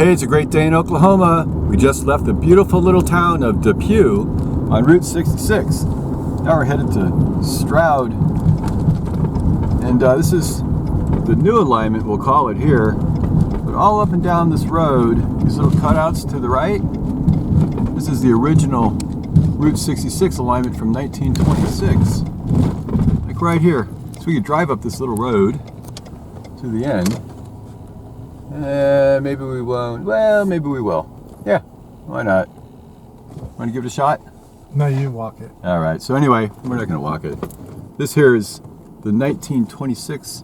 Hey, it's a great day in Oklahoma. We just left the beautiful little town of Depew on Route 66. Now we're headed to Stroud. And this is the new alignment, we'll call it here. But all up and down this road, these little cutouts to the right, this is the original Route 66 alignment from 1926. Like right here. So we could drive up this little road to the end. Maybe we won't. Well, maybe we will. Yeah, why not? Want to give it a shot? No, you walk it. All right, so anyway, we're not going to walk it. This here is the 1926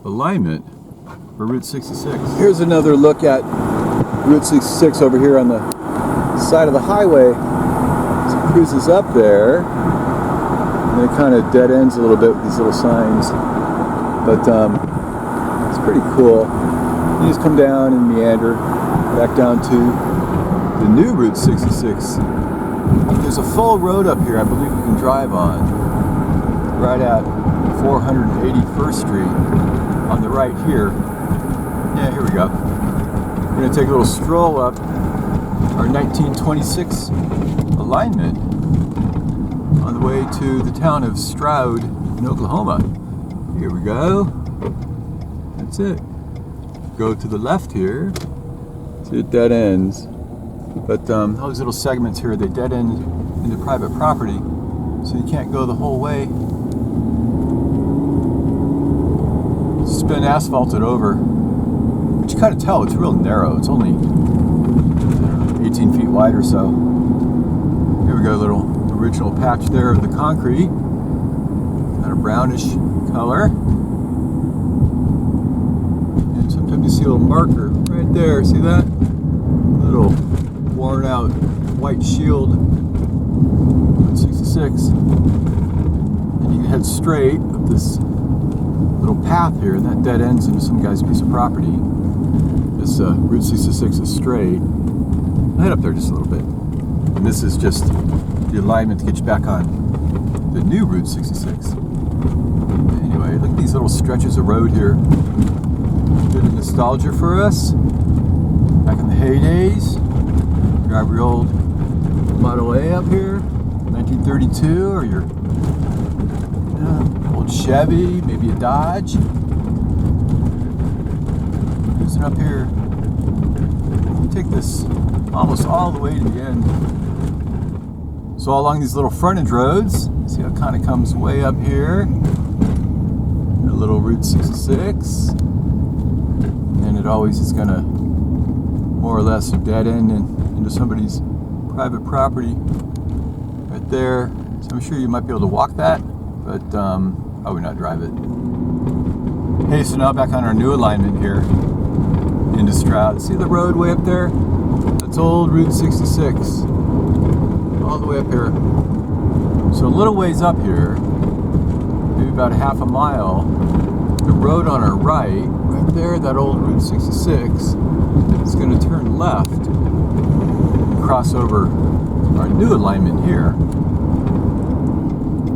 alignment for Route 66. Here's another look at Route 66 over here on the side of the highway. So it cruises up there, and then it kind of dead ends a little bit with these little signs. But it's pretty cool. You just come down and meander back down to the new Route 66. There's a full road up here I believe you can drive on, right at 481st Street on the right here. Yeah, here we go. We're going to take a little stroll up our 1926 alignment on the way to the town of Stroud in Oklahoma. Here we go. That's it. Go to the left here. See, it dead ends. But all these little segments here, they dead end into private property, so you can't go the whole way. It's been asphalted over, but you kind of tell it's real narrow. It's only 18 feet wide or so. Here we go, a little original patch there of the concrete, kind of brownish color. And sometimes you see a little marker right there. See that? A little worn out white shield. 66. And you can head straight up this little path here, and that dead ends into some guy's piece of property. This Route 66 is straight. I'll head up there just a little bit. And this is just the alignment to get you back on the new Route 66. Anyway, look at these little stretches of road here. Bit of nostalgia for us. Back in the heydays. Drive your old Model A up here, 1932, or your old Chevy, maybe a Dodge. Cruising up here. You take this almost all the way to the end. So all along these little frontage roads, see how it kind of comes way up here. A little Route 66. And it always is going to more or less dead end into somebody's private property right there. So I'm sure you might be able to walk that, but probably not drive it. Hey, so now back on our new alignment here into Stroud. See the road way up there? That's old Route 66. All the way up here. So a little ways up here, maybe about a half a mile, the road on our right there, that old Route 66, is going to turn left and cross over our new alignment here.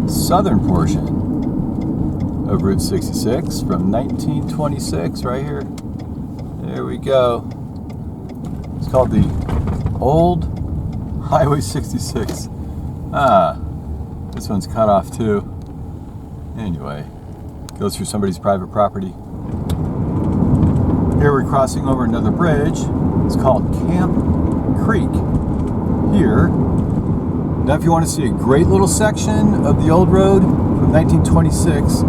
Southern portion of Route 66 from 1926 right here. There we go. It's called the Old Highway 66. This one's cut off too. Anyway, goes through somebody's private property. Here we're crossing over another bridge. It's called Camp Creek here. Now if you want to see a great little section of the old road from 1926,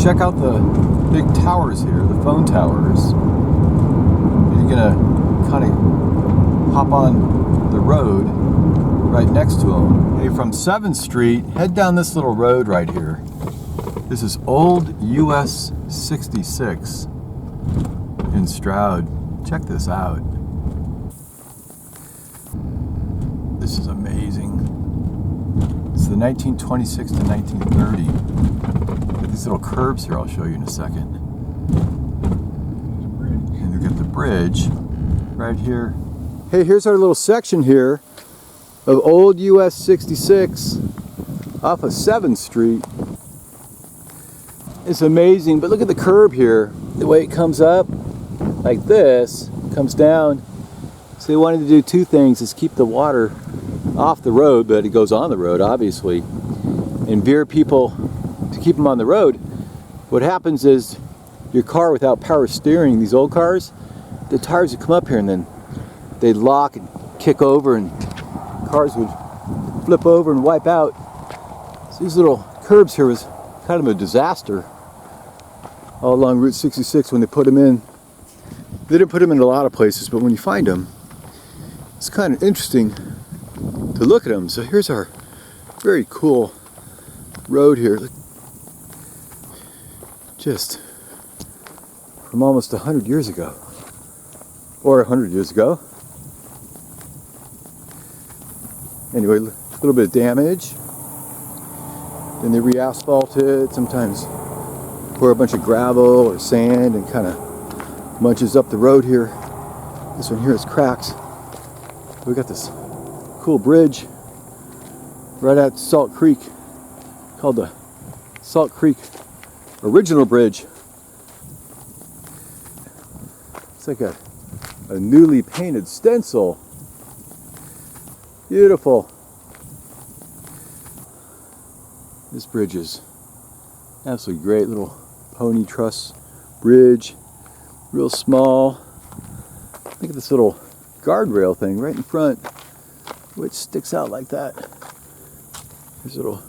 check out the big towers here, the phone towers. You're gonna kind of hop on the road right next to them. Hey, from 7th Street, head down this little road right here. This is old US 66. In Stroud. Check this out. This is amazing. It's the 1926 to 1930. Look at these little curves here I'll show you in a second. And we've got the bridge right here. Hey, here's our little section here of old US 66 off of 7th Street. It's amazing, but look at the curb here. The way it comes up like this, comes down. So they wanted to do two things, is keep the water off the road, but it goes on the road obviously, and veer people to keep them on the road. What happens is your car without power steering, these old cars, the tires would come up here and then they'd lock and kick over and cars would flip over and wipe out. So these little curbs here was kind of a disaster all along Route 66 when they put them in. They didn't put them in a lot of places, but when you find them, it's kind of interesting to look at them. So here's our very cool road here. Look, just from almost 100 years ago, or 100 years ago. Anyway, a little bit of damage. Then they re-asphalt it, sometimes pour a bunch of gravel or sand and kind of munches up the road here. This one here has cracks. We got this cool bridge right at Salt Creek called the Salt Creek Original Bridge. It's like a newly painted stencil. Beautiful. This bridge is absolutely great. Little pony truss bridge, real small. Look at this little guardrail thing right in front, which sticks out like that. There's a little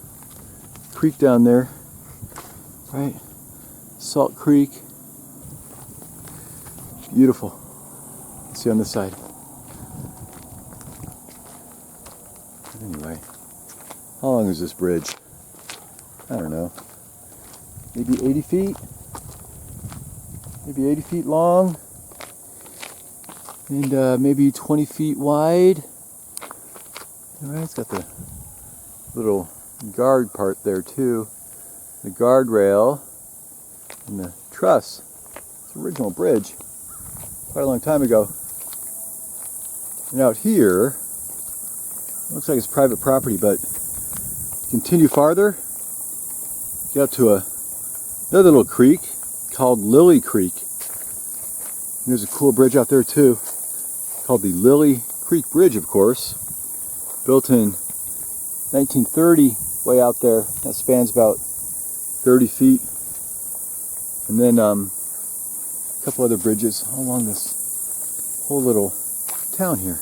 creek down there, right? Salt Creek. Beautiful. Let's see on this side. Anyway, how long is this bridge? I don't know. Maybe 80 feet? Maybe 80 feet long. And maybe 20 feet wide. Alright, it's got the little guard part there too. The guardrail and the truss. It's an original bridge. Quite a long time ago. And out here, it looks like it's private property, but continue farther, get up to another little creek called Lily Creek. And there's a cool bridge out there too, called the Lily Creek Bridge, of course. Built in 1930, way out there. That spans about 30 feet. And then a couple other bridges all along this whole little town here.